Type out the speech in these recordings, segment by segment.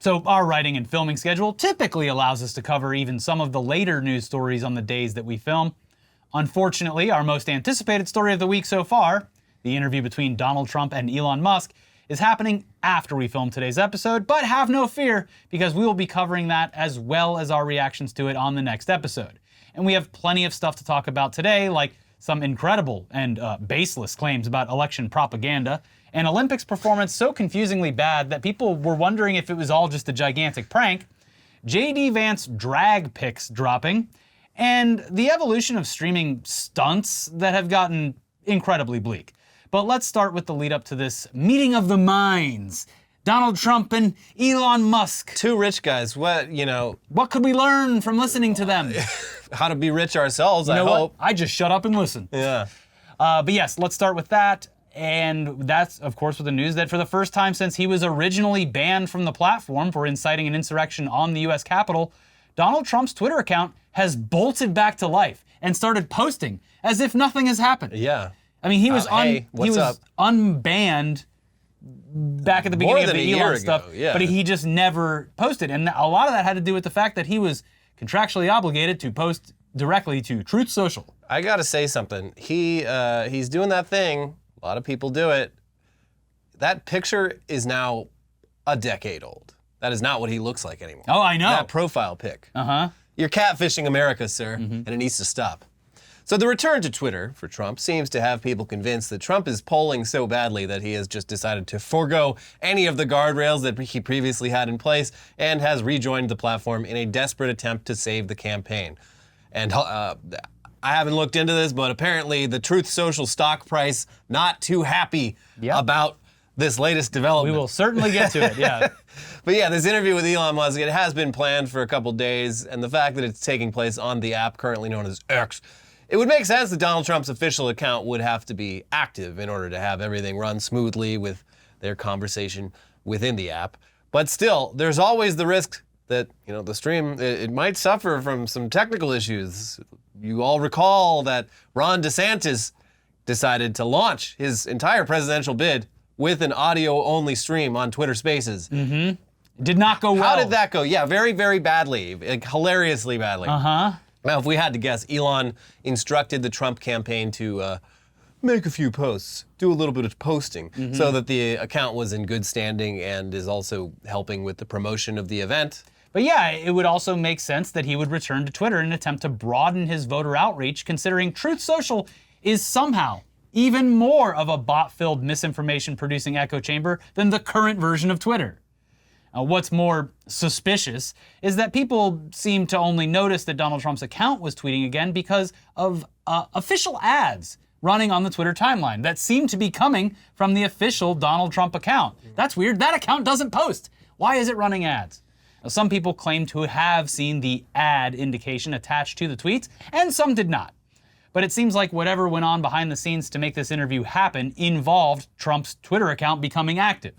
So our writing and filming schedule typically allows us to cover even some of the later news stories on the days that we film. Unfortunately, our most anticipated story of the week so far, the interview between Donald Trump and Elon Musk, is happening after we film today's episode, but have no fear because we will be covering that as well as our reactions to it on the next episode. And we have plenty of stuff to talk about today, like some incredible and baseless claims about election propaganda, an Olympics performance so confusingly bad that people were wondering if it was all just a gigantic prank, JD Vance Drag pics dropping, and the evolution of streaming stunts that have gotten incredibly bleak. But let's start with the lead up to this meeting of the minds. Donald Trump and Elon Musk. Two rich guys. What could we learn from listening to them? How to be rich ourselves, You know I hope. what? I just shut up and listen. Yeah. But yes, let's start with that. And that's, of course, with the news that for the first time since he was originally banned from the platform for inciting an insurrection on the US Capitol, Donald Trump's Twitter account has bolted back to life and started posting as if nothing has happened. Yeah. I mean, he was up? unbanned back at the beginning of the Elon stuff, yeah. but he just never posted. And a lot of that had to do with the fact that he was contractually obligated to post directly to Truth Social. I gotta say something. He's doing that thing. A lot of people do it. That picture is now a decade old. That is not what he looks like anymore. Oh, I know. That profile pic. Uh-huh. You're catfishing America, sir, and it needs to stop. So the return to Twitter for Trump seems to have people convinced that Trump is polling so badly that he has just decided to forego any of the guardrails that he previously had in place and has rejoined the platform in a desperate attempt to save the campaign. And I haven't looked into this, but apparently the Truth Social stock price not too happy about this latest development. We will certainly get to it, yeah. But yeah, this interview with Elon Musk, it has been planned for a couple days, and the fact that it's taking place on the app currently known as X, it would make sense that Donald Trump's official account would have to be active in order to have everything run smoothly with their conversation within the app. But still, there's always the risk that, the stream, it might suffer from some technical issues. You all recall that Ron DeSantis decided to launch his entire presidential bid with an audio-only stream on Twitter Spaces. Mm-hmm. Did not go well. How did that go? Yeah, very, very badly, hilariously badly. Uh-huh. Now, if we had to guess, Elon instructed the Trump campaign to make a few posts, do a little bit of posting, so that the account was in good standing and is also helping with the promotion of the event. But yeah, it would also make sense that he would return to Twitter in an attempt to broaden his voter outreach, considering Truth Social is somehow even more of a bot-filled misinformation-producing echo chamber than the current version of Twitter. What's more suspicious is that people seem to only notice that Donald Trump's account was tweeting again because of official ads running on the Twitter timeline that seem to be coming from the official Donald Trump account. That's weird. That account doesn't post. Why is it running ads? Now, some people claim to have seen the ad indication attached to the tweets, and some did not. But it seems like whatever went on behind the scenes to make this interview happen involved Trump's Twitter account becoming active.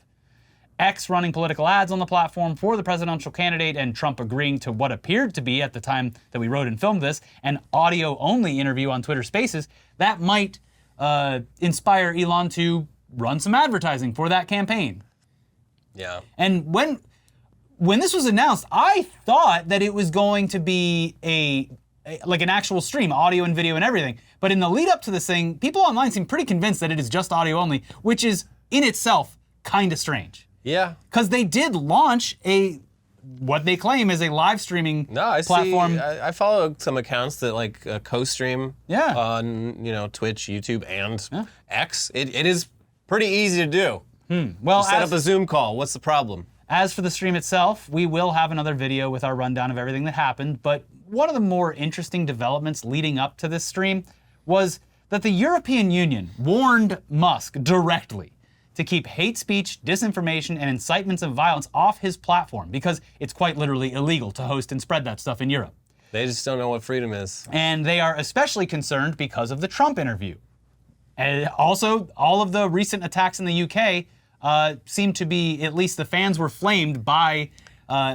X running political ads on the platform for the presidential candidate and Trump agreeing to what appeared to be, at the time that we wrote and filmed this, an audio-only interview on Twitter Spaces, that might inspire Elon to run some advertising for that campaign. Yeah. And when this was announced, I thought that it was going to be like an actual stream, audio and video and everything. But in the lead up to this thing, people online seem pretty convinced that it is just audio only, which is in itself kind of strange. Yeah. Because they did launch what they claim is a live streaming platform. I follow some accounts that co-stream on Twitch, YouTube, and X. It is pretty easy to do. Well, set up a Zoom call. What's the problem? As for the stream itself, we will have another video with our rundown of everything that happened, but one of the more interesting developments leading up to this stream was that the European Union warned Musk directly to keep hate speech, disinformation, and incitements of violence off his platform because it's quite literally illegal to host and spread that stuff in Europe. They just don't know what freedom is. And they are especially concerned because of the Trump interview. And also, all of the recent attacks in the UK seem to be, at least the fans were flamed by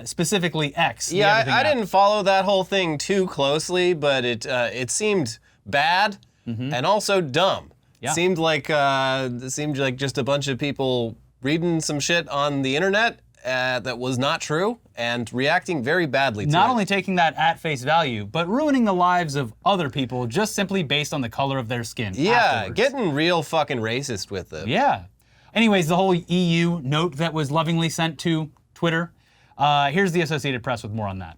specifically X. Yeah, I didn't follow that whole thing too closely, but it seemed bad and also dumb. Yeah. It seemed like just a bunch of people reading some shit on the internet that was not true and reacting very badly to it. Not only taking that at face value, but ruining the lives of other people just simply based on the color of their skin. Yeah, afterwards. getting real fucking racist with it. Yeah. Anyways, the whole EU note that was lovingly sent to Twitter. Here's the Associated Press with more on that.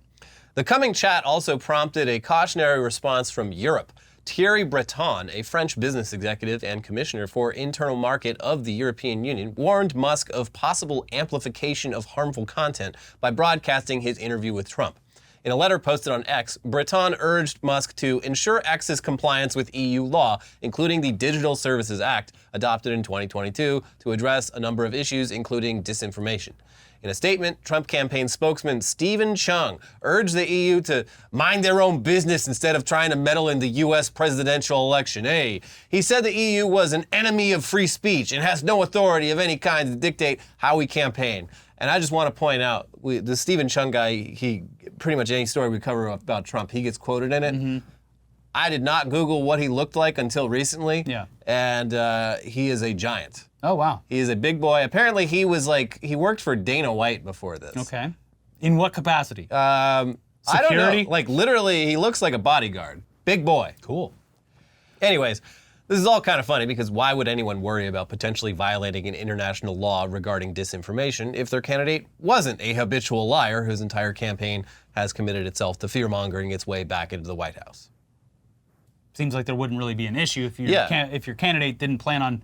The coming chat also prompted a cautionary response from Europe. Thierry Breton, a French business executive and commissioner for internal market of the European Union, warned Musk of possible amplification of harmful content by broadcasting his interview with Trump. In a letter posted on X, Breton urged Musk to ensure X's compliance with EU law, including the Digital Services Act, adopted in 2022, to address a number of issues, including disinformation. In a statement, Trump campaign spokesman Stephen Chung urged the EU to mind their own business instead of trying to meddle in the U.S. presidential election. He said the EU was an enemy of free speech and has no authority of any kind to dictate how we campaign. And I just want to point out, the Stephen Chung guy, he pretty much any story we cover about Trump, he gets quoted in it. Mm-hmm. I did not Google what he looked like until recently. Yeah. And he is a giant. Oh, wow. He is a big boy. Apparently, he worked for Dana White before this. Okay. In what capacity? I don't Security? know. Like, literally, he looks like a bodyguard. Big boy. Cool. Anyways, this is all kind of funny because why would anyone worry about potentially violating an international law regarding disinformation if their candidate wasn't a habitual liar whose entire campaign has committed itself to fear-mongering its way back into the White House? Seems like there wouldn't really be an issue if if your candidate didn't plan on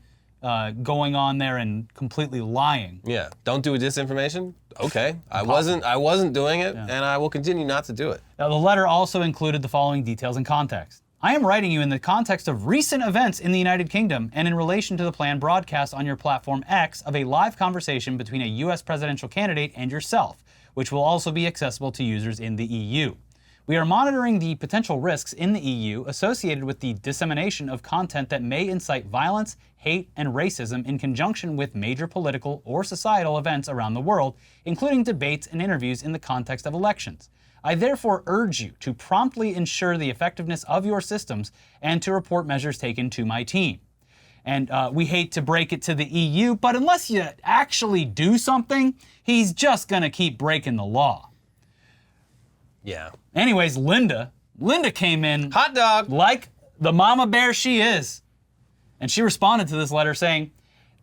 going on there and completely lying. Yeah, don't do a disinformation? Okay, I wasn't doing it, and I will continue not to do it. Now, the letter also included the following details and context. I am writing you in the context of recent events in the United Kingdom and in relation to the planned broadcast on your platform X of a live conversation between a U.S. presidential candidate and yourself, which will also be accessible to users in the EU. We are monitoring the potential risks in the EU associated with the dissemination of content that may incite violence, hate, and racism in conjunction with major political or societal events around the world, including debates and interviews in the context of elections. I therefore urge you to promptly ensure the effectiveness of your systems and to report measures taken to my team. And we hate to break it to the EU, but unless you actually do something, he's just gonna keep breaking the law. Yeah. Anyways, Linda came in Hot dog! like the mama bear she is. And she responded to this letter saying,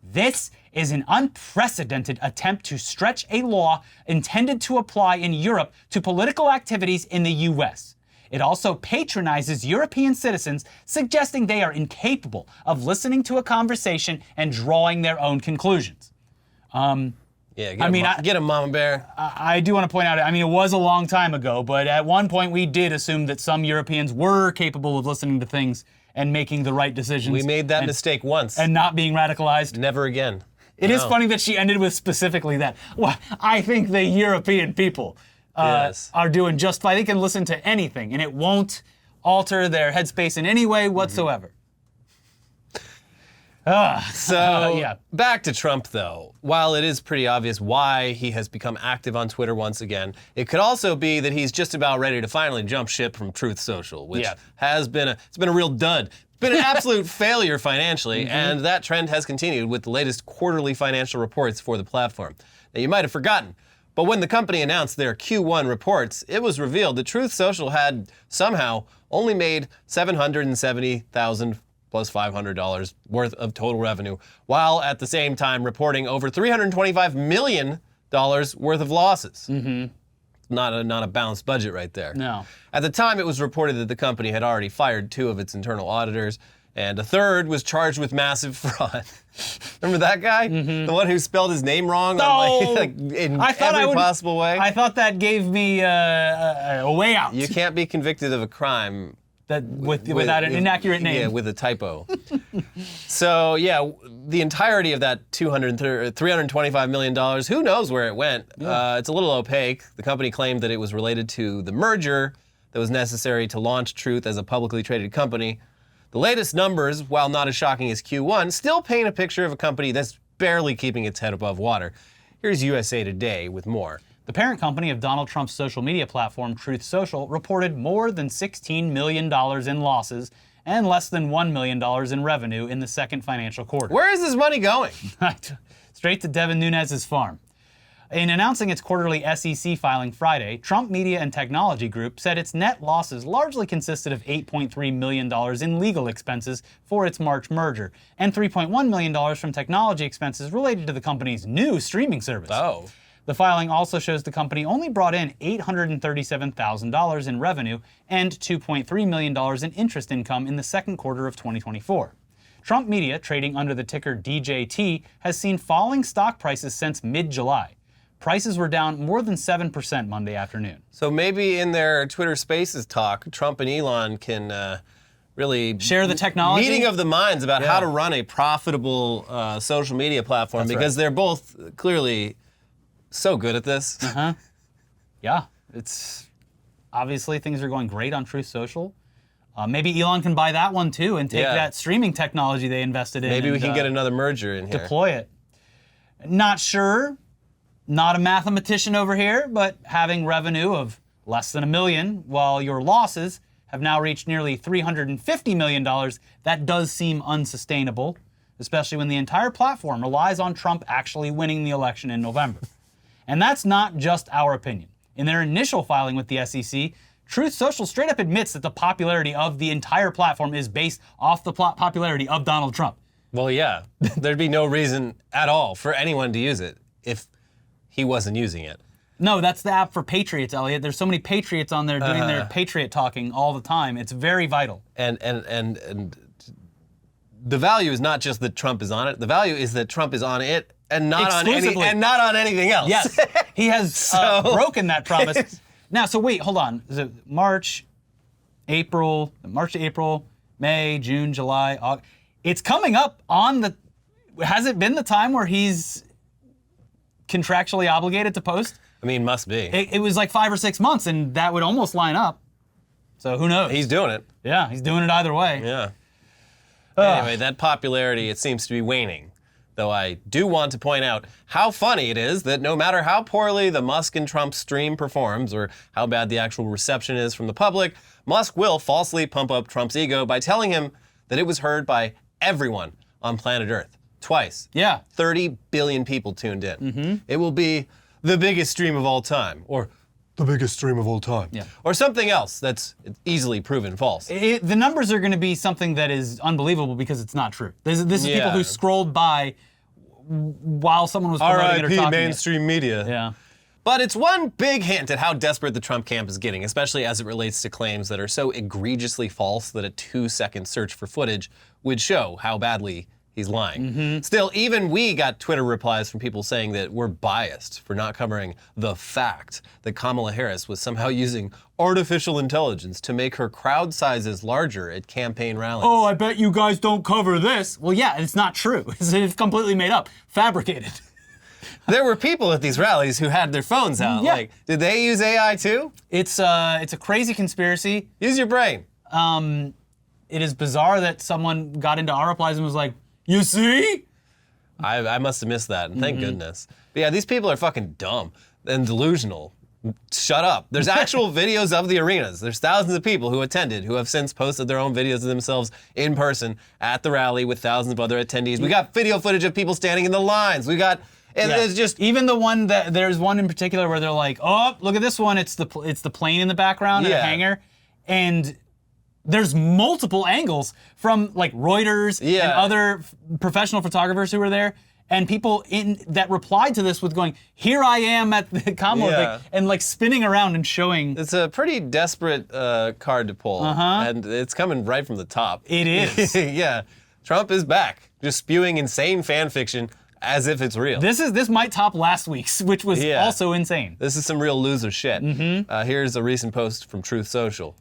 "This is an unprecedented attempt to stretch a law intended to apply in Europe to political activities in the US. It also patronizes European citizens, suggesting they are incapable of listening to a conversation and drawing their own conclusions." Yeah, get him, Mama Bear. I do want to point out, I mean, it was a long time ago, but at one point we did assume that some Europeans were capable of listening to things and making the right decisions. We made that mistake once. And not being radicalized. Never again. It is funny that she ended with specifically that. Well, I think the European people are doing just fine. They can listen to anything, and it won't alter their headspace in any way whatsoever. Back to Trump, though. While it is pretty obvious why he has become active on Twitter once again, it could also be that he's just about ready to finally jump ship from Truth Social, which has been it's been a real dud. It's been an absolute failure financially, and that trend has continued with the latest quarterly financial reports for the platform. Now, you might have forgotten, but when the company announced their Q1 reports, it was revealed that Truth Social had somehow only made $770,000 plus $500 worth of total revenue, while at the same time reporting over $325 million worth of losses. Not a balanced budget right there. No. At the time, it was reported that the company had already fired 2 of its internal auditors, and a third was charged with massive fraud. Remember that guy? The one who spelled his name wrong in every possible way? I thought that gave me a way out. You can't be convicted of a crime without an inaccurate name. Yeah, with a typo. So, yeah, the entirety of that $325 million, who knows where it went? Yeah. It's a little opaque. The company claimed that it was related to the merger that was necessary to launch Truth as a publicly traded company. The latest numbers, while not as shocking as Q1, still paint a picture of a company that's barely keeping its head above water. Here's USA Today with more. The parent company of Donald Trump's social media platform, Truth Social, reported more than $16 million in losses and less than $1 million in revenue in the second financial quarter. Where is this money going? Straight to Devin Nunes's farm. In announcing its quarterly SEC filing Friday, Trump Media and Technology Group said its net losses largely consisted of $8.3 million in legal expenses for its March merger and $3.1 million from technology expenses related to the company's new streaming service. Oh. The filing also shows the company only brought in $837,000 in revenue and $2.3 million in interest income in the second quarter of 2024. Trump Media, trading under the ticker DJT, has seen falling stock prices since mid-July. Prices were down more than 7% Monday afternoon. So maybe in their Twitter Spaces talk, Trump and Elon can really share the technology. Meeting of the minds about how to run a profitable social media platform. That's because they're both clearly so good at this. Yeah, it's obviously things are going great on Truth Social. Maybe Elon can buy that one too and take that streaming technology they invested in. Maybe we can get another merger in here. Deploy it. Not sure. Not a mathematician over here, but having revenue of less than $1 million, while your losses have now reached nearly $350 million, that does seem unsustainable, especially when the entire platform relies on Trump actually winning the election in November. And that's not just our opinion. In their initial filing with the SEC, Truth Social straight up admits that the popularity of the entire platform is based off the popularity of Donald Trump. Well, yeah. There'd be no reason at all for anyone to use it if he wasn't using it. No, that's the app for patriots, Elliot. There's so many patriots on there doing their patriot talking all the time. It's very vital. And the value is not just that Trump is on it. The value is that Trump is on it and not on anything else. Yes, he has broken that promise. Now, so wait, hold on. Is it March, April, May, June, July, August? It's coming up on the. Has it been the time where he's contractually obligated to post? I mean, must be. It was like 5 or 6 months, and that would almost line up. So who knows? He's doing it. Yeah, he's doing it either way. Yeah. Anyway, that popularity, it seems to be waning. Though I do want to point out how funny it is that no matter how poorly the Musk and Trump stream performs or how bad the actual reception is from the public, Musk will falsely pump up Trump's ego by telling him that it was heard by everyone on planet Earth. Twice. Yeah. 30 billion people tuned in. It will be the biggest stream of all time, or the biggest stream of all time, or something else that's easily proven false. The numbers are going to be something that is unbelievable because it's not true. This is people who scrolled by while someone was promoting it or talking RIP mainstream media. Yeah. But it's one big hint at how desperate the Trump camp is getting, especially as it relates to claims that are so egregiously false that a 2-second search for footage would show how badly he's lying. Still, even we got Twitter replies from people saying that we're biased for not covering the fact that Kamala Harris was somehow using artificial intelligence to make her crowd sizes larger at campaign rallies. Oh, I bet you guys don't cover this. Well, yeah, it's not true. It's completely made up, fabricated. There were people at these rallies who had their phones out. Yeah. Like, did they use AI too? It's a crazy conspiracy. Use your brain. It is bizarre that someone got into our replies and was like, you see? I must have missed that, and thank goodness. But yeah, these people are fucking dumb and delusional. Shut up. There's actual videos of the arenas. There's thousands of people who attended who have since posted their own videos of themselves in person at the rally with thousands of other attendees. We got video footage of people standing in the lines. We got, and it's just... Even the one that, there's one in particular where they're like, oh, look at this one. It's the plane in the background and a hangar. And there's multiple angles from like Reuters and other professional photographers who were there, and people that replied to this with going, here I am at the Kamala thing, and like spinning around and showing. It's a pretty desperate card to pull, and it's coming right from the top. It is. Yeah, Trump is back, just spewing insane fan fiction as if it's real. This might top last week's, which was also insane. This is some real loser shit. Here's a recent post from Truth Social.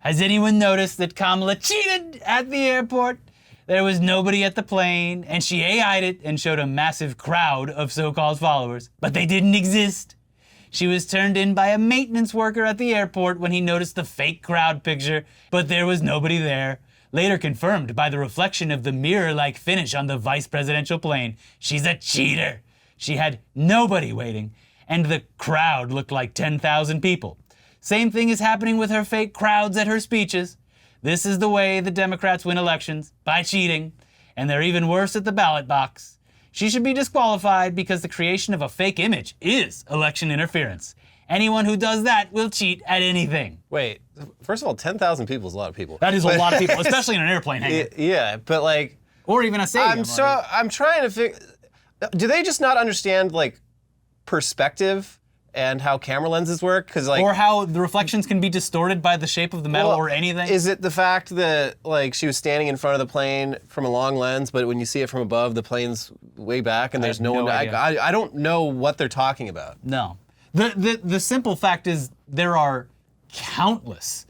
Has anyone noticed that Kamala cheated at the airport? There was nobody at the plane, and she AI'd it and showed a massive crowd of so-called followers, but they didn't exist. She was turned in by a maintenance worker at the airport when he noticed the fake crowd picture, but there was nobody there. Later confirmed by the reflection of the mirror-like finish on the vice presidential plane. She's a cheater. She had nobody waiting, and the crowd looked like 10,000 people. Same thing is happening with her fake crowds at her speeches. This is the way the Democrats win elections, by cheating. And they're even worse at the ballot box. She should be disqualified because the creation of a fake image is election interference. Anyone who does that will cheat at anything. Wait, first of all, 10,000 people is a lot of people. That is a lot of people, especially in an airplane hangar. Yeah, but like... Or even a stadium. I'm trying to figure... Do they just not understand, like, perspective and how camera lenses work? Because like... Or how the reflections can be distorted by the shape of the metal or anything? Is it the fact that, like, she was standing in front of the plane from a long lens, but when you see it from above, the plane's way back and there's no one... I don't know what they're talking about. No. The simple fact is there are countless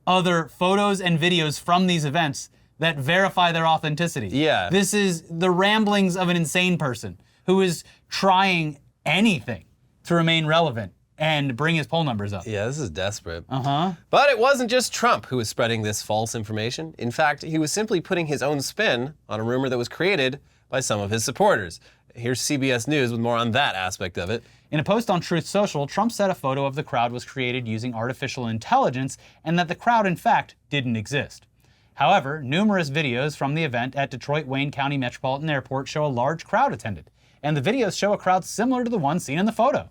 other photos and videos from these events that verify their authenticity. Yeah. This is the ramblings of an insane person who is trying anything to remain relevant and bring his poll numbers up. Yeah, this is desperate. Uh-huh. But it wasn't just Trump who was spreading this false information. In fact, he was simply putting his own spin on a rumor that was created by some of his supporters. Here's CBS News with more on that aspect of it. In a post on Truth Social, Trump said a photo of the crowd was created using artificial intelligence and that the crowd, in fact, didn't exist. However, numerous videos from the event at Detroit Wayne County Metropolitan Airport show a large crowd attended, and the videos show a crowd similar to the one seen in the photo.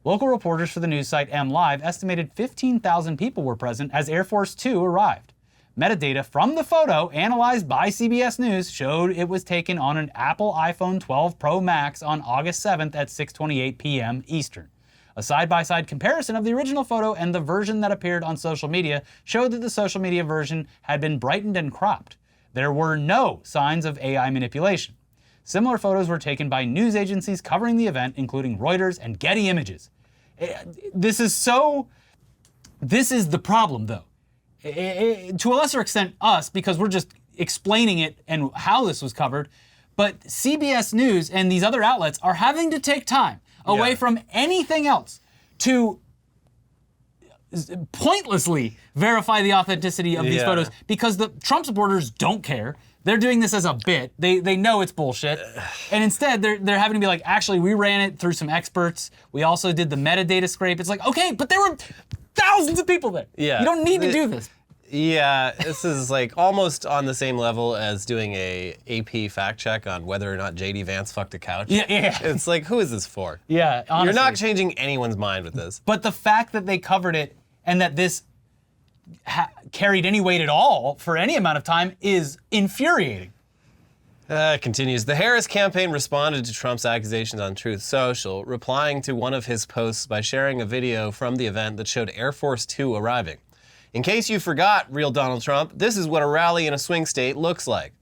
Local reporters for the news site MLive estimated 15,000 people were present as Air Force Two arrived. Metadata from the photo, analyzed by CBS News, showed it was taken on an Apple iPhone 12 Pro Max on August 7th at 6:28 p.m. Eastern. A side-by-side comparison of the original photo and the version that appeared on social media showed that the social media version had been brightened and cropped. There were no signs of AI manipulation. Similar photos were taken by news agencies covering the event, including Reuters and Getty Images. This is the problem, though. To a lesser extent, us, because we're just explaining it and how this was covered, but CBS News and these other outlets are having to take time away from anything else to pointlessly verify the authenticity of these photos because the Trump supporters don't care. They're doing this as a bit. They know it's bullshit. And instead, they're having to be like, actually, we ran it through some experts. We also did the metadata scrape. It's like, okay, but there were thousands of people there. Yeah. You don't need to do this. Yeah, this is like almost on the same level as doing a AP fact check on whether or not JD Vance fucked a couch. Yeah. It's like, who is this for? Yeah, honestly. You're not changing anyone's mind with this. But the fact that they covered it and that this carried any weight at all for any amount of time is infuriating. It continues. The Harris campaign responded to Trump's accusations on Truth Social, replying to one of his posts by sharing a video from the event that showed Air Force Two arriving. In case you forgot, real Donald Trump, this is what a rally in a swing state looks like.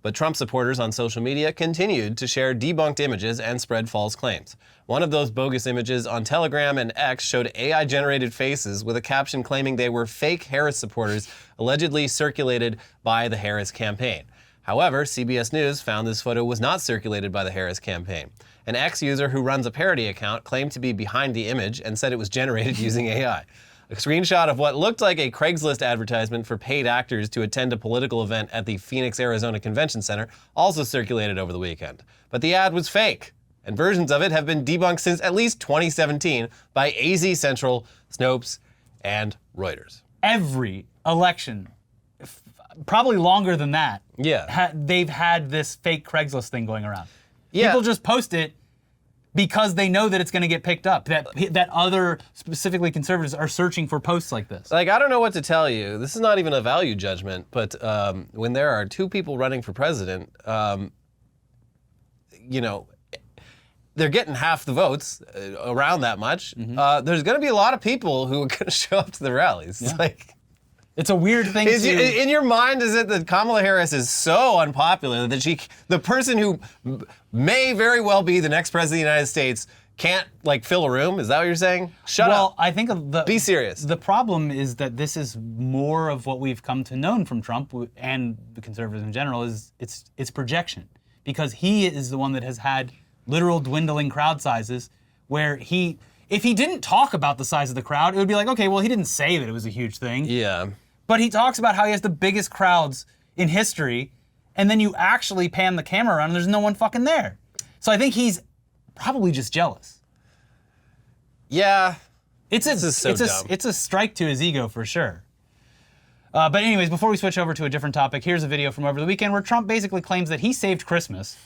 But Trump supporters on social media continued to share debunked images and spread false claims. One of those bogus images on Telegram and X showed AI-generated faces with a caption claiming they were fake Harris supporters allegedly circulated by the Harris campaign. However, CBS News found this photo was not circulated by the Harris campaign. An X user who runs a parody account claimed to be behind the image and said it was generated using AI. A screenshot of what looked like a Craigslist advertisement for paid actors to attend a political event at the Phoenix, Arizona Convention Center also circulated over the weekend. But the ad was fake, and versions of it have been debunked since at least 2017 by AZ Central, Snopes, and Reuters. Every election, probably longer than that, they've had this fake Craigslist thing going around. Yeah. People just post it because they know that it's going to get picked up, that other, specifically conservatives, are searching for posts like this. Like, I don't know what to tell you. This is not even a value judgment, but when there are two people running for president, you know, they're getting half the votes, around that much. There's going to be a lot of people who are going to show up to the rallies. Yeah. Like, it's a weird thing in your mind, is it that Kamala Harris is so unpopular that the person who may very well be the next president of the United States can't, like, fill a room? Is that what you're saying? Shut up. Well, I think be serious. The problem is that this is more of what we've come to know from Trump and the conservatives in general is it's projection, because he is the one that has had literal dwindling crowd sizes where if he didn't talk about the size of the crowd, it would be like, okay, well, he didn't say that it was a huge thing. Yeah. But he talks about how he has the biggest crowds in history, and then you actually pan the camera around and there's no one fucking there. So I think he's probably just jealous. Yeah. It's dumb. a strike to his ego for sure. But anyways, before we switch over to a different topic, here's a video from over the weekend where Trump basically claims that he saved Christmas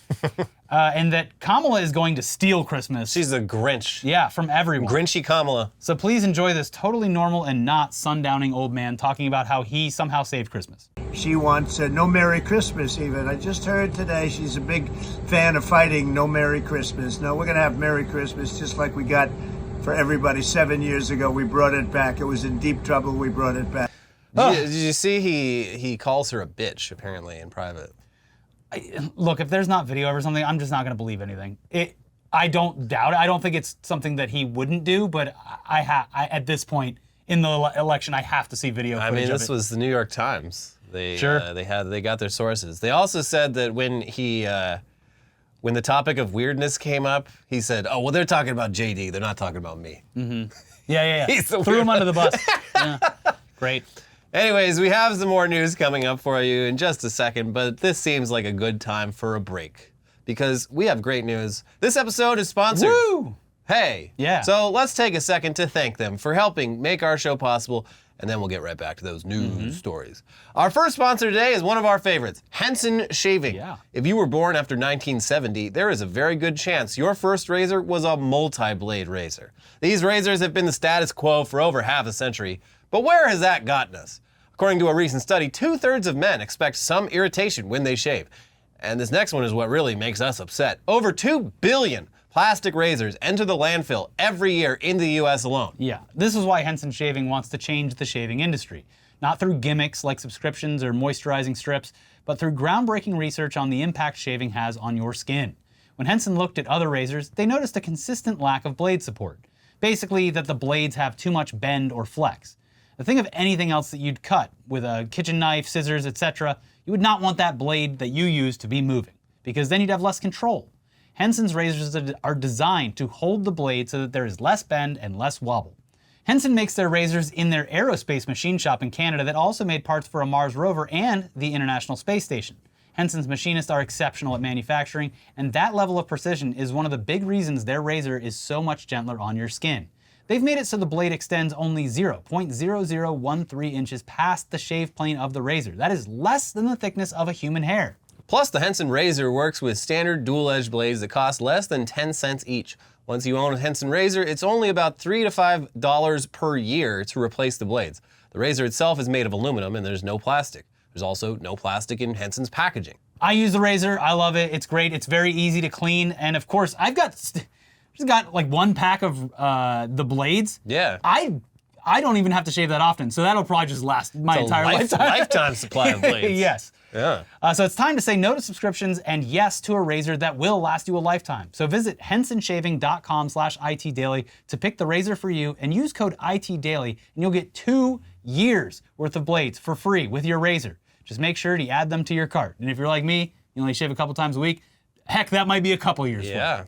and that Kamala is going to steal Christmas. She's a Grinch. Yeah, from everyone. Grinchy Kamala. So please enjoy this totally normal and not sundowning old man talking about how he somehow saved Christmas. She wants no Merry Christmas even. I just heard today she's a big fan of fighting no Merry Christmas. No, we're going to have Merry Christmas just like we got for everybody 7 years ago. We brought it back. It was in deep trouble. We brought it back. Did you see he calls her a bitch, apparently, in private? Look, if there's not video or something, I'm just not going to believe anything. I don't doubt it. I don't think it's something that he wouldn't do, but at this point in the election, I have to see video footage I mean, of this it. was the New York Times. They got their sources. They also said that when the topic of weirdness came up, he said, "Oh, well, they're talking about JD. They're not talking about me." Mm-hmm. Yeah. He's the Threw weird him under the bus. Yeah. Great. Anyways, we have some more news coming up for you in just a second, but this seems like a good time for a break because we have great news. This episode is sponsored. Woo! Hey. Yeah. So let's take a second to thank them for helping make our show possible, and then we'll get right back to those news stories. Our first sponsor today is one of our favorites, Henson Shaving. Yeah. If you were born after 1970, there is a very good chance your first razor was a multi-blade razor. These razors have been the status quo for over half a century, but where has that gotten us? According to a recent study, 2/3 of men expect some irritation when they shave. And this next one is what really makes us upset. Over 2 billion plastic razors enter the landfill every year in the US alone. Yeah, this is why Henson Shaving wants to change the shaving industry. Not through gimmicks like subscriptions or moisturizing strips, but through groundbreaking research on the impact shaving has on your skin. When Henson looked at other razors, they noticed a consistent lack of blade support. Basically, that the blades have too much bend or flex. Think of anything else that you'd cut with a kitchen knife, scissors, etc. You would not want that blade that you use to be moving, because then you'd have less control. Henson's razors are designed to hold the blade so that there is less bend and less wobble. Henson makes their razors in their aerospace machine shop in Canada that also made parts for a Mars rover and the International Space Station. Henson's machinists are exceptional at manufacturing, and that level of precision is one of the big reasons their razor is so much gentler on your skin. They've made it so the blade extends only 0.0013 inches past the shave plane of the razor. That is less than the thickness of a human hair. Plus, the Henson razor works with standard dual-edged blades that cost less than 10 cents each. Once you own a Henson razor, it's only about $3 to $5 per year to replace the blades. The razor itself is made of aluminum and there's no plastic. There's also no plastic in Henson's packaging. I use the razor, I love it, it's great, it's very easy to clean, and of course, I've just got like one pack of the blades. Yeah. I don't even have to shave that often, so that'll probably just last my entire lifetime. Lifetime supply of blades. Yes. Yeah. So it's time to say no to subscriptions and yes to a razor that will last you a lifetime. So visit hensonshaving.com/ITdaily to pick the razor for you and use code ITdaily and you'll get 2 years worth of blades for free with your razor. Just make sure to add them to your cart. And if you're like me, you only shave a couple times a week, heck, that might be a couple years for you. Yeah.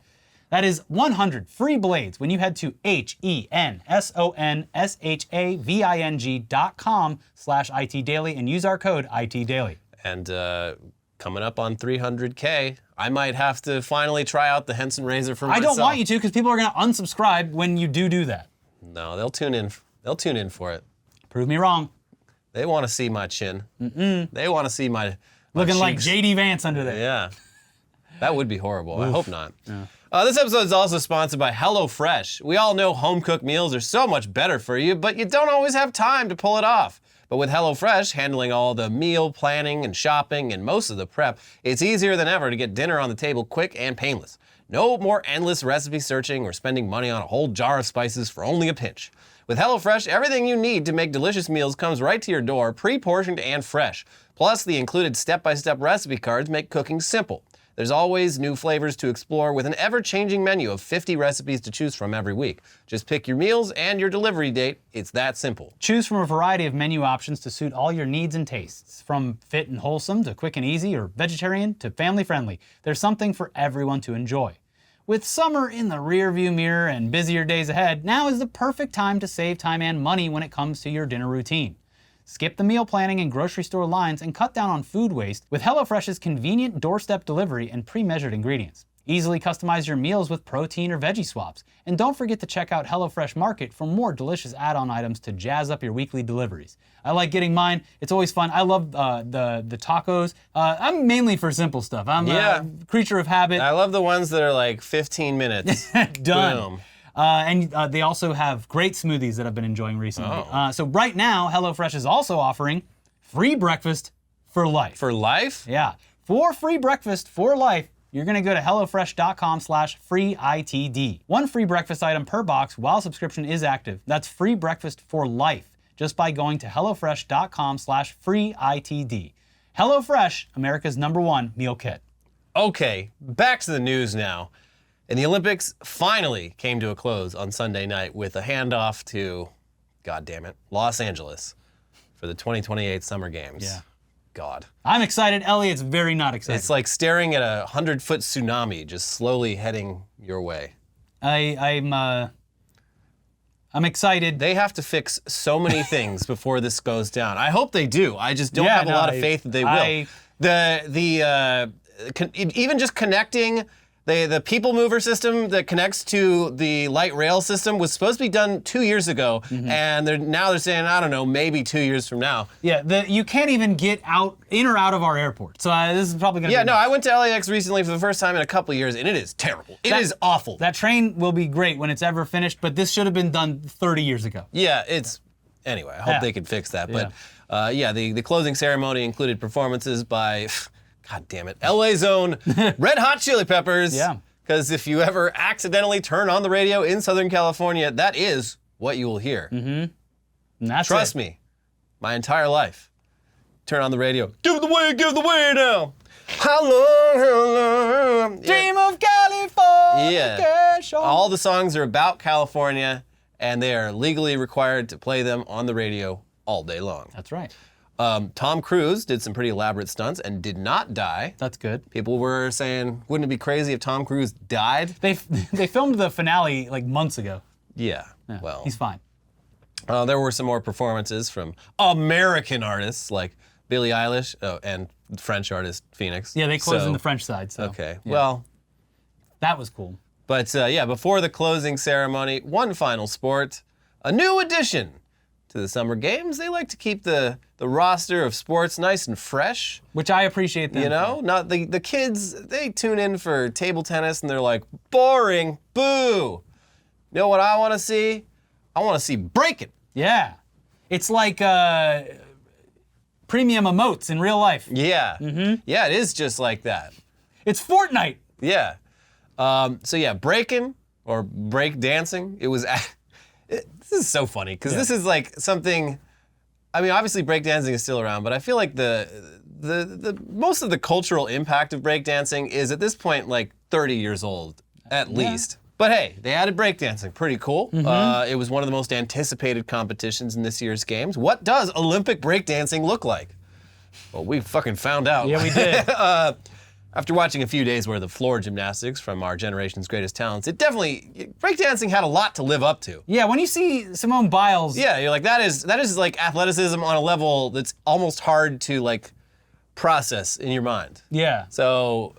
That is 100 free blades when you head to hensonshaving.com/ITdaily and use our code ITdaily. And coming up on 300K, I might have to finally try out the Henson razor for myself. I don't want you to, because people are going to unsubscribe when you do that. No, they'll tune in. They'll tune in for it. Prove me wrong. They want to see my chin. They want to see my Looking like cheeks. JD Vance under there. Yeah. That would be horrible. I hope not. Yeah. This episode is also sponsored by HelloFresh. We all know home-cooked meals are so much better for you, but you don't always have time to pull it off. But with HelloFresh handling all the meal planning and shopping and most of the prep, it's easier than ever to get dinner on the table quick and painless. No more endless recipe searching or spending money on a whole jar of spices for only a pinch. With HelloFresh, everything you need to make delicious meals comes right to your door, pre-portioned and fresh. Plus, the included step-by-step recipe cards make cooking simple. There's always new flavors to explore with an ever-changing menu of 50 recipes to choose from every week. Just pick your meals and your delivery date. It's that simple. Choose from a variety of menu options to suit all your needs and tastes. From fit and wholesome to quick and easy, or vegetarian to family-friendly. There's something for everyone to enjoy. With summer in the rearview mirror and busier days ahead, now is the perfect time to save time and money when it comes to your dinner routine. Skip the meal planning and grocery store lines and cut down on food waste with HelloFresh's convenient doorstep delivery and pre-measured ingredients. Easily customize your meals with protein or veggie swaps. And don't forget to check out HelloFresh Market for more delicious add-on items to jazz up your weekly deliveries. I like getting mine. It's always fun. I love the tacos. I'm mainly for simple stuff. I'm a creature of habit. I love the ones that are like 15 minutes. Done. Boom. And they also have great smoothies that I've been enjoying recently. So right now, HelloFresh is also offering free breakfast for life. For life? Yeah. For free breakfast for life, you're going to go to HelloFresh.com/freeITD. One free breakfast item per box while subscription is active. That's free breakfast for life just by going to HelloFresh.com/freeITD. HelloFresh, America's #1 meal kit. Okay, back to the news now. And the Olympics finally came to a close on Sunday night with a handoff to, goddammit, Los Angeles for the 2028 Summer Games. Yeah. God. I'm excited. Elliot's very not excited. It's like staring at a 100-foot tsunami just slowly heading your way. I'm excited. They have to fix so many things before this goes down. I hope they do. I just don't have a lot of faith that they will. Even just connecting the people mover system that connects to the light rail system was supposed to be done 2 years ago, and now they're saying, I don't know, maybe 2 years from now. Yeah, you can't even get in or out of our airport. So this is probably going to be... Yeah, no, I went to LAX recently for the first time in a couple of years, and it is terrible. It is awful. That train will be great when it's ever finished, but this should have been done 30 years ago. Yeah, anyway, I hope they can fix that. But the closing ceremony included performances by... God damn it. LA's own Red Hot Chili Peppers. Yeah. Because if you ever accidentally turn on the radio in Southern California, that is what you will hear. And that's Trust me, my entire life. Turn on the radio. Give the way now. How long? Dream of California. Yeah. All the songs are about California, and they are legally required to play them on the radio all day long. That's right. Tom Cruise did some pretty elaborate stunts and did not die. That's good. People were saying, wouldn't it be crazy if Tom Cruise died? They filmed the finale like months ago. Yeah, well. He's fine. There were some more performances from American artists like Billie Eilish and French artist Phoenix. Yeah, they closed in the French side. So. Okay, yeah. well. That was cool. But before the closing ceremony, one final sport, a new addition to the Summer Games. They like to keep the roster of sports nice and fresh. Which I appreciate them. You know, not the kids, they tune in for table tennis and they're like, boring, boo. You know what I want to see? I want to see breaking. Yeah. It's like premium emotes in real life. Yeah. Yeah, it is just like that. It's Fortnite. Yeah. Breaking or break dancing, it was... This is so funny because this is like something. I mean, obviously breakdancing is still around, but I feel like the most of the cultural impact of breakdancing is at this point like 30 years old at least. But hey, they added breakdancing, pretty cool. It was one of the most anticipated competitions in this year's games. What does Olympic breakdancing look like? Well, we fucking found out. Yeah, we did. After watching a few days worth of floor gymnastics from our generation's greatest talents, breakdancing had a lot to live up to. Yeah, when you see Simone Biles. Yeah, you're like, that is like athleticism on a level that's almost hard to like process in your mind. Yeah. So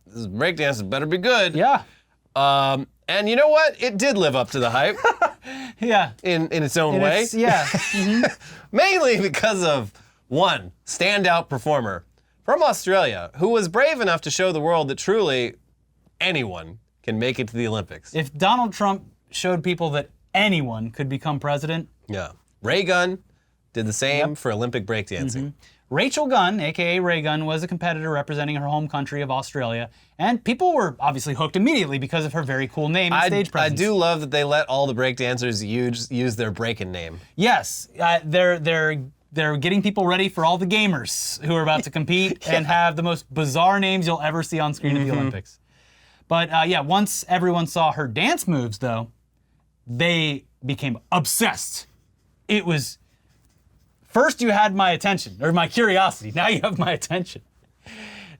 this breakdance better be good. Yeah. And you know what? It did live up to the hype. Yeah. In its own way. Yeah. Mainly because of one standout performer from Australia, who was brave enough to show the world that truly anyone can make it to the Olympics. If Donald Trump showed people that anyone could become president. Yeah. Ray Gunn did the same for Olympic breakdancing. Rachel Gunn, aka Ray Gunn, was a competitor representing her home country of Australia, and people were obviously hooked immediately because of her very cool name and stage presence. I do love that they let all the breakdancers use their breaking name. Yes, they're getting people ready for all the gamers who are about to compete and have the most bizarre names you'll ever see on screen at the Olympics. But once everyone saw her dance moves, though, they became obsessed. It was, first you had my attention, or my curiosity, now you have my attention.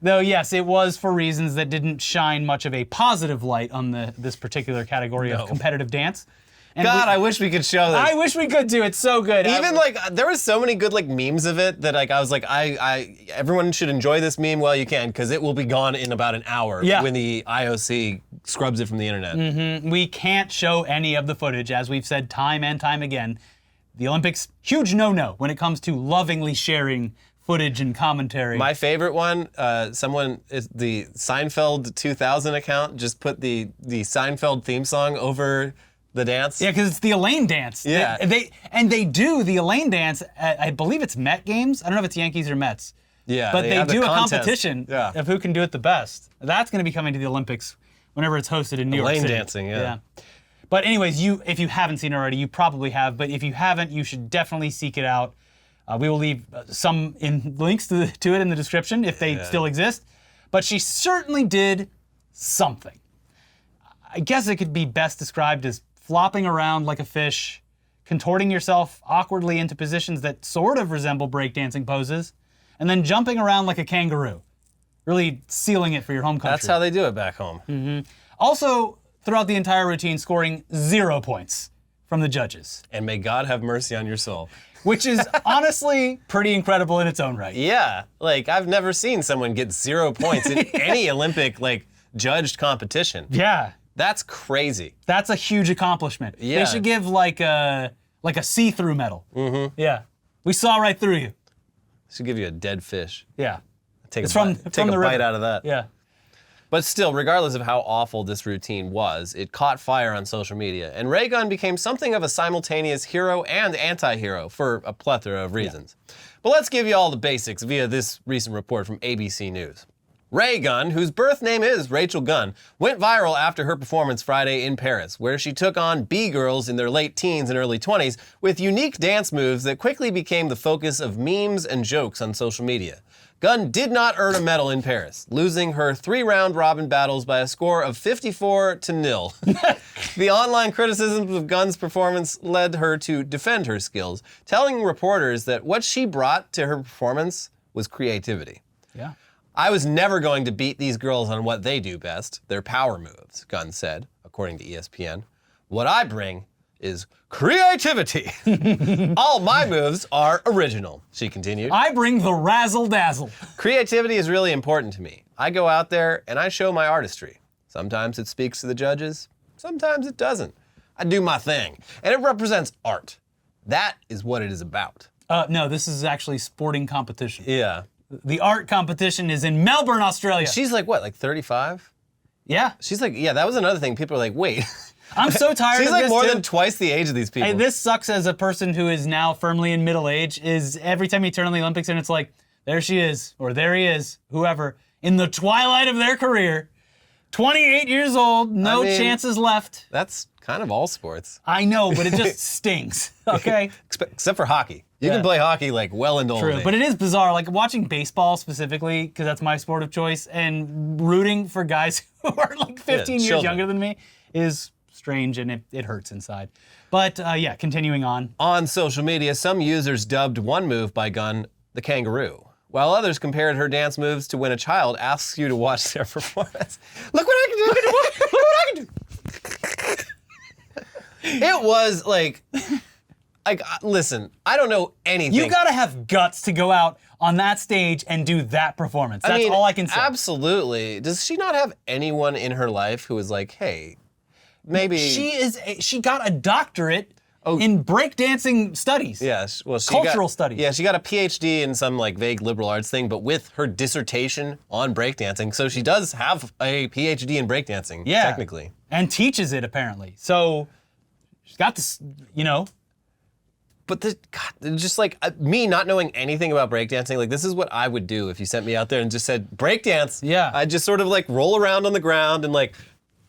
Though yes, it was for reasons that didn't shine much of a positive light on this particular category of competitive dance. And God, I wish we could show this. I wish we could too. It's so good. Even like there was so many good like memes of it that like I was like everyone should enjoy this meme while you can because it will be gone in about an hour when the IOC scrubs it from the internet. We can't show any of the footage, as we've said time and time again. The Olympics, huge no-no when it comes to lovingly sharing footage and commentary. My favorite one, someone is the Seinfeld 2000 account just put the Seinfeld theme song over the dance. Yeah, because it's the Elaine dance. Yeah. They do the Elaine dance at, I believe it's Met games. I don't know if it's Yankees or Mets. Yeah. But they have do the a contest. competition of who can do it the best. That's going to be coming to the Olympics whenever it's hosted in New York City. Elaine dancing, yeah. But anyways, if you haven't seen it already, you probably have. But if you haven't, you should definitely seek it out. We will leave some links to it in the description if they still exist. But she certainly did something. I guess it could be best described as flopping around like a fish, contorting yourself awkwardly into positions that sort of resemble breakdancing poses, and then jumping around like a kangaroo, really sealing it for your home country. That's how they do it back home. Also, throughout the entire routine, scoring 0 points from the judges. And may God have mercy on your soul. Which is honestly pretty incredible in its own right. Yeah, like I've never seen someone get 0 points in any Olympic like judged competition. Yeah. That's crazy. That's a huge accomplishment. Yeah. They should give like a see-through medal. Yeah. We saw right through you. Should give you a dead fish. Yeah. Take It's a from bite, take the a bite river. out of that. Yeah. But still, regardless of how awful this routine was, it caught fire on social media, and Ray Gunn became something of a simultaneous hero and anti-hero for a plethora of reasons. But let's give you all the basics via this recent report from ABC News. Ray Gunn, whose birth name is Rachel Gunn, went viral after her performance Friday in Paris, where she took on B-girls in their late teens and early 20s with unique dance moves that quickly became the focus of memes and jokes on social media. Gunn did not earn a medal in Paris, losing her 3-round robin battles by a score of 54-0. The online criticisms of Gunn's performance led her to defend her skills, telling reporters that what she brought to her performance was creativity. Yeah. I was never going to beat these girls on what they do best, their power moves, Gunn said, according to ESPN. What I bring is creativity. All my moves are original, she continued. I bring the razzle-dazzle. Creativity is really important to me. I go out there and I show my artistry. Sometimes it speaks to the judges, sometimes it doesn't. I do my thing, and it represents art. That is what it is about. No, this is actually sporting competition. Yeah. The art competition is in Melbourne, Australia. She's like, what, like 35? Yeah. She's like, yeah, that was another thing. People are like, wait. I'm so tired She's of like this, more too. than twice the age of these people. Hey, this sucks as a person who is now firmly in middle age, is every time you turn on the Olympics and it's like, there she is, or there he is, whoever, in the twilight of their career, 28 years old, no chances left. That's kind of all sports. I know, but it just stings, okay? Except for hockey. You can play hockey like well into old True, age. but it is bizarre, like watching baseball specifically, because that's my sport of choice, and rooting for guys who are like 15 years children. younger than me is strange, and it hurts inside. But yeah, continuing on. On social media, some users dubbed one move by Gunn the kangaroo, while others compared her dance moves to when a child asks you to watch their performance. Look what I can do! Look what I can do! It was like, listen, I don't know anything. You gotta have guts to go out on that stage and do that performance. That's all I can say. Absolutely. Does she not have anyone in her life who is like, hey, maybe She got a doctorate in breakdancing studies. Yes, well, she Cultural got, studies. Yeah, she got a PhD in some like vague liberal arts thing, but with her dissertation on breakdancing, so she does have a PhD in breakdancing. Yeah. Technically. And teaches it apparently. So she's got this, you know. But just like me not knowing anything about breakdancing, like this is what I would do if you sent me out there and just said breakdance. Yeah. I'd just sort of like roll around on the ground and like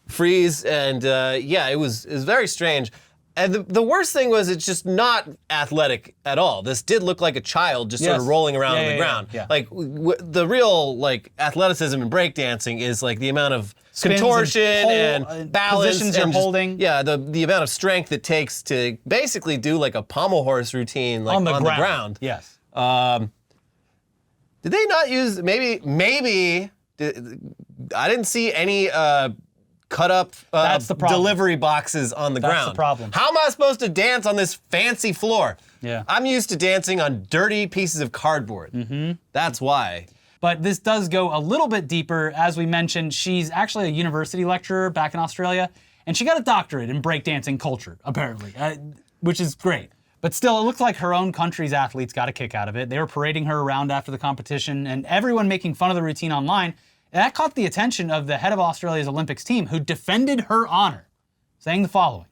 freeze, and yeah, it was very strange. And the worst thing was it's just not athletic at all. This did look like a child just sort of rolling around on the ground. Yeah. Like the real like athleticism in breakdancing is like the amount of Spins contortion and and balance positions and you're holding. Yeah, the amount of strength it takes to basically do like a pommel horse routine like on the ground. Yes. Did they not use maybe I didn't see any cut up That's the problem. delivery boxes on the ground. That's the problem. How am I supposed to dance on this fancy floor? Yeah. I'm used to dancing on dirty pieces of cardboard. Mm-hmm. That's why. But this does go a little bit deeper. As we mentioned, she's actually a university lecturer back in Australia, and she got a doctorate in breakdancing culture, apparently, which is great. But still, it looks like her own country's athletes got a kick out of it. They were parading her around after the competition, and everyone making fun of the routine online. And that caught the attention of the head of Australia's Olympics team, who defended her honor, saying the following.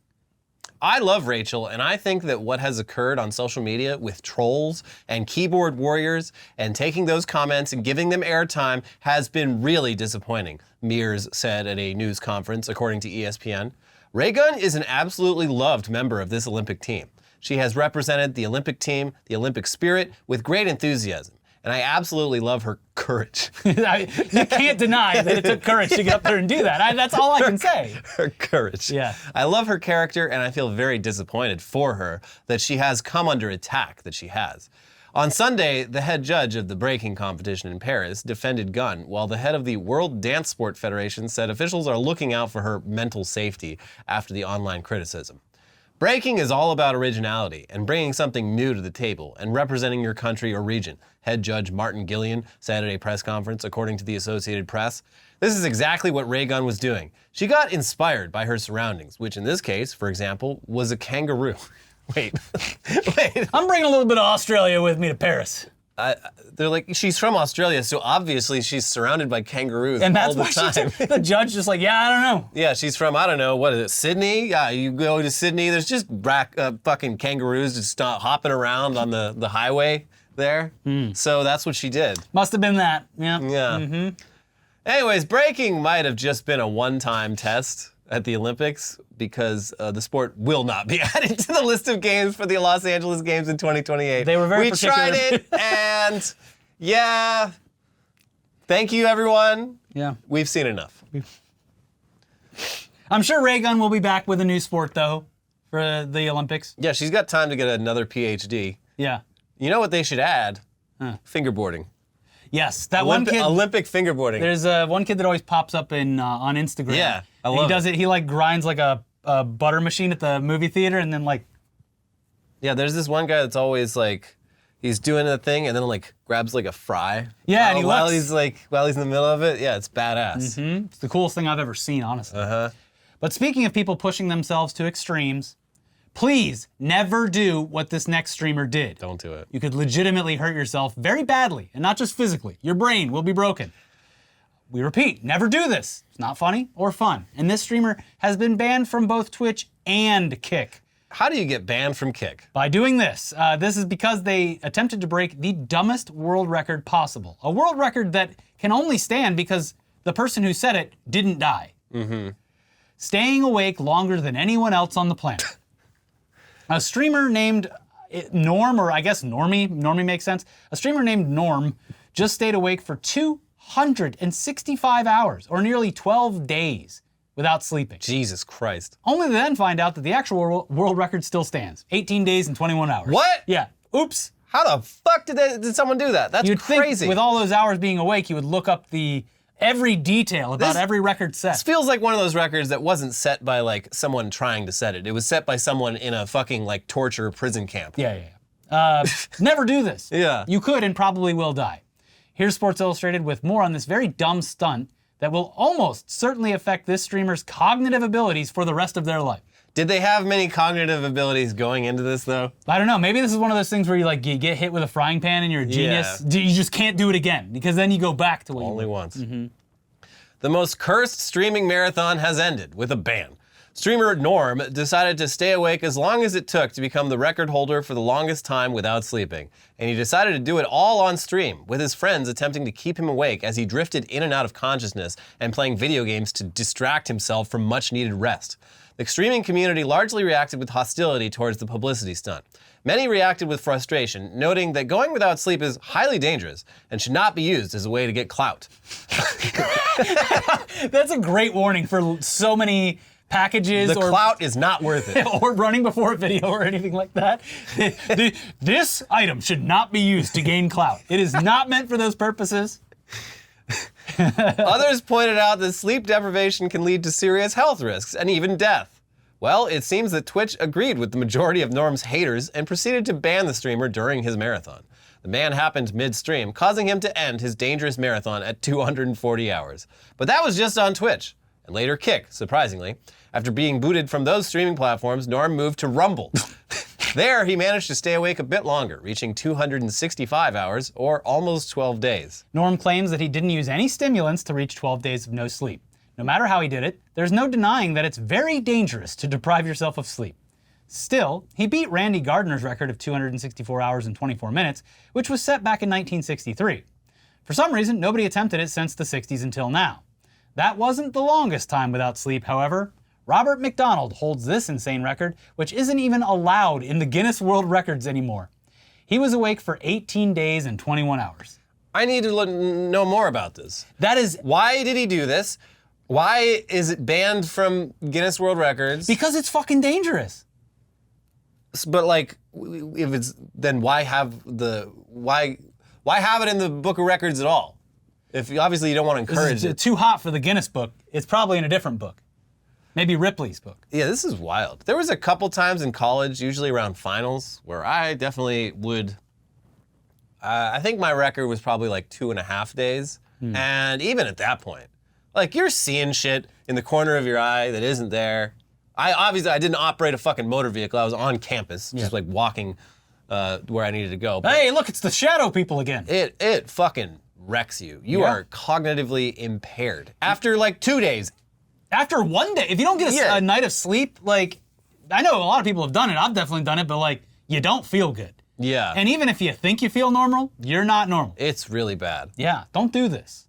I love Rachel, and I think that what has occurred on social media with trolls and keyboard warriors and taking those comments and giving them airtime has been really disappointing, Mears said at a news conference, according to ESPN. Raygun is an absolutely loved member of this Olympic team. She has represented the Olympic team, the Olympic spirit, with great enthusiasm. And I absolutely love her courage. You can't deny that it took courage to get up there and do that. That's all I can say. Her courage. Yeah. I love her character, and I feel very disappointed for her that she has come under attack that she has. On Sunday, the head judge of the breaking competition in Paris defended Gunn, while the head of the World Dance Sport Federation said officials are looking out for her mental safety after the online criticism. Breaking is all about originality and bringing something new to the table and representing your country or region, head judge Martin Gillian said at a press conference, according to the Associated Press. This is exactly what Raygun was doing. She got inspired by her surroundings, which in this case, for example, was a kangaroo. Wait. I'm bringing a little bit of Australia with me to Paris. They're like, she's from Australia, so obviously she's surrounded by kangaroos And all that's the why time. the judge just like, yeah, I don't know. Yeah, she's from, I don't know, what is it, Sydney? Yeah, you go to Sydney, there's just fucking kangaroos just hopping around on the highway there. So that's what she did. Must have been that. Yeah. Yeah. Anyways, breaking might have just been a one-time test at the Olympics because the sport will not be added to the list of games for the Los Angeles Games in 2028. They were very We particular. tried it, and yeah, thank you, everyone. Yeah. We've seen enough. I'm sure Raygun will be back with a new sport, though, for the Olympics. Yeah, she's got time to get another PhD. Yeah. You know what they should add? Fingerboarding. Yes, that one kid. Olympic fingerboarding. There's one kid that always pops up in on Instagram. Yeah, I And love he does it. He like grinds like a butter machine at the movie theater, and then like. Yeah, there's this one guy that's always like, he's doing a thing and then like grabs like a fry. Yeah, and he while looks. while he's in the middle of it. Yeah, it's badass. It's the coolest thing I've ever seen, honestly. Uh-huh. But speaking of people pushing themselves to extremes, please never do what this next streamer did. Don't do it. You could legitimately hurt yourself very badly, and not just physically. Your brain will be broken. We repeat, never do this. It's not funny or fun. And this streamer has been banned from both Twitch and Kick. How do you get banned from Kick? By doing this. This is because they attempted to break the dumbest world record possible. A world record that can only stand because the person who set it didn't die. Staying awake longer than anyone else on the planet. A streamer named Norm, or I guess Normie makes sense. A streamer named Norm just stayed awake for 265 hours, or nearly 12 days, without sleeping. Jesus Christ. Only to then find out that the actual world record still stands. 18 days and 21 hours. What? Yeah. Oops. How the fuck did someone do that? That's You'd crazy. think with all those hours being awake, you would look up every detail about every record set. This feels like one of those records that wasn't set by like someone trying to set it. It was set by someone in a fucking like torture prison camp. Yeah. Never do this. Yeah. You could and probably will die. Here's Sports Illustrated with more on this very dumb stunt that will almost certainly affect this streamer's cognitive abilities for the rest of their life. Did they have many cognitive abilities going into this though? I don't know. Maybe this is one of those things where you get hit with a frying pan and you're a genius. You just can't do it again because then you go back to what Only you were. once. The most cursed streaming marathon has ended with a ban. Streamer Norm decided to stay awake as long as it took to become the record holder for the longest time without sleeping. And he decided to do it all on stream, with his friends attempting to keep him awake as he drifted in and out of consciousness and playing video games to distract himself from much needed rest. The streaming community largely reacted with hostility towards the publicity stunt. Many reacted with frustration, noting that going without sleep is highly dangerous and should not be used as a way to get clout. That's a great warning for so many packages The or clout is not worth it. or running before a video or anything like that. This item should not be used to gain clout. It is not meant for those purposes. Others pointed out that sleep deprivation can lead to serious health risks and even death. Well, it seems that Twitch agreed with the majority of Norm's haters and proceeded to ban the streamer during his marathon. The ban happened mid-stream, causing him to end his dangerous marathon at 240 hours. But that was just on Twitch, and later Kick, surprisingly. After being booted from those streaming platforms, Norm moved to Rumble. There, he managed to stay awake a bit longer, reaching 265 hours, or almost 12 days. Norm claims that he didn't use any stimulants to reach 12 days of no sleep. No matter how he did it, there's no denying that it's very dangerous to deprive yourself of sleep. Still, he beat Randy Gardner's record of 264 hours and 24 minutes, which was set back in 1963. For some reason, nobody attempted it since the 60s until now. That wasn't the longest time without sleep, however. Robert McDonald holds this insane record, which isn't even allowed in the Guinness World Records anymore. He was awake for 18 days and 21 hours. I need to know more about this. That is Why did he do this? Why is it banned from Guinness World Records? because it's fucking dangerous. But like, if it's, then why have it in the Book of Records at all? If obviously you don't want to encourage it. Too hot for the Guinness book. It's probably in a different book. Maybe Ripley's book. Yeah, this is wild. There was a couple times in college, usually around finals, where I definitely would, I think my record was probably like 2.5 days. And even at that point, like you're seeing shit in the corner of your eye that isn't there. I didn't operate a fucking motor vehicle. I was on campus, just like walking where I needed to go. But Hey, look, it's the shadow people again. it fucking wrecks you. You Yeah. are cognitively impaired. After like 2 days, After one day, if you don't get Yeah. a night of sleep, like, I know a lot of people have done it, I've definitely done it, but like, you don't feel good. yeah, And even if you think you feel normal, you're not normal. it's really bad. Yeah, don't do this.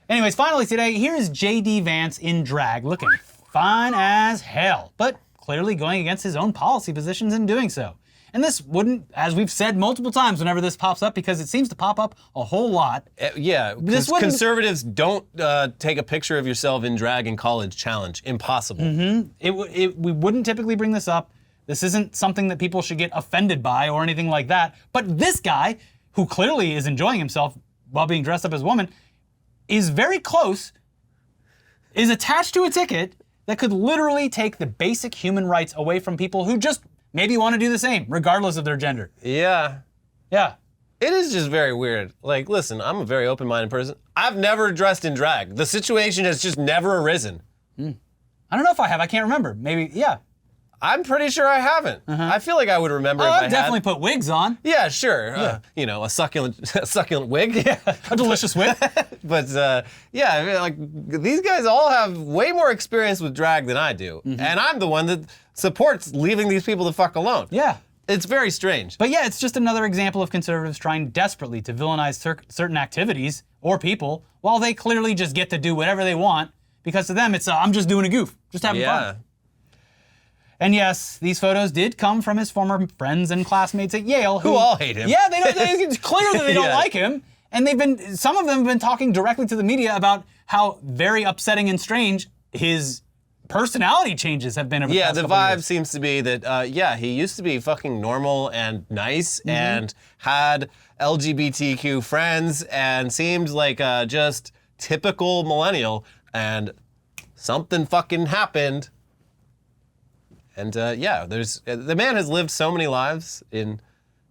Anyways, finally today, here's JD Vance in drag, looking fine as hell, but clearly going against his own policy positions in doing so. And this wouldn't, as we've said multiple times whenever this pops up, because it seems to pop up a whole lot. Yeah, This wouldn't- conservatives don't take a picture of yourself in drag in college challenge. Impossible. We wouldn't typically bring this up. This isn't something that people should get offended by or anything like that. But this guy, who clearly is enjoying himself while being dressed up as a woman, is very close, is attached to a ticket that could literally take the basic human rights away from people who just maybe want to do the same, regardless of their gender. Yeah. Yeah. It is just very weird. Like, listen, I'm a very open-minded person. I've never dressed in drag. The situation has just never arisen. I don't know if I have. I can't remember. Maybe, yeah. I'm pretty sure I haven't. I feel like I would remember Oh, if I I've had. definitely put wigs on. Yeah, sure. You know, a succulent wig. Yeah. A delicious wig. But yeah, I mean, like these guys all have way more experience with drag than I do, and I'm the one that supports leaving these people the fuck alone. Yeah. It's very strange. But yeah, it's just another example of conservatives trying desperately to villainize certain activities or people while they clearly just get to do whatever they want, because to them it's, I'm just doing a goof, just having fun. And yes, these photos did come from his former friends and classmates at Yale Who all hate him. Yeah, it's clear that they don't Yeah. like him. And some of them have been talking directly to the media about how very upsetting and strange his personality changes have been over Yeah, past the couple vibe years. seems to be that, yeah, he used to be fucking normal and nice and had LGBTQ friends and seemed like just typical millennial, and something fucking happened. And yeah, the man has lived so many lives in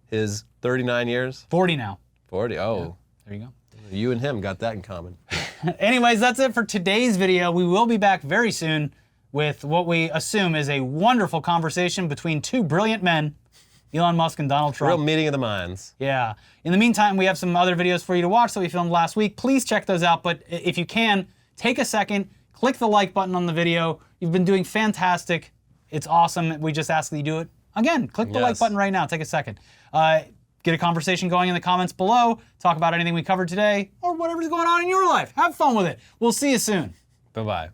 his 39 years. 40 now. 40, oh. There you go. You and him got that in common. Anyways, that's it for today's video. We will be back very soon with what we assume is a wonderful conversation between two brilliant men, Elon Musk and Donald Trump. Real meeting of the minds. Yeah. In the meantime, we have some other videos for you to watch that we filmed last week. Please check those out. But if you can, take a second, click the like button on the video. You've been doing fantastic. It's awesome. We just ask that you do it. Again, click the like Yes. button right now. Take a second. Get a conversation going in the comments below. Talk about anything we covered today or whatever's going on in your life. Have fun with it. We'll see you soon. Bye-bye.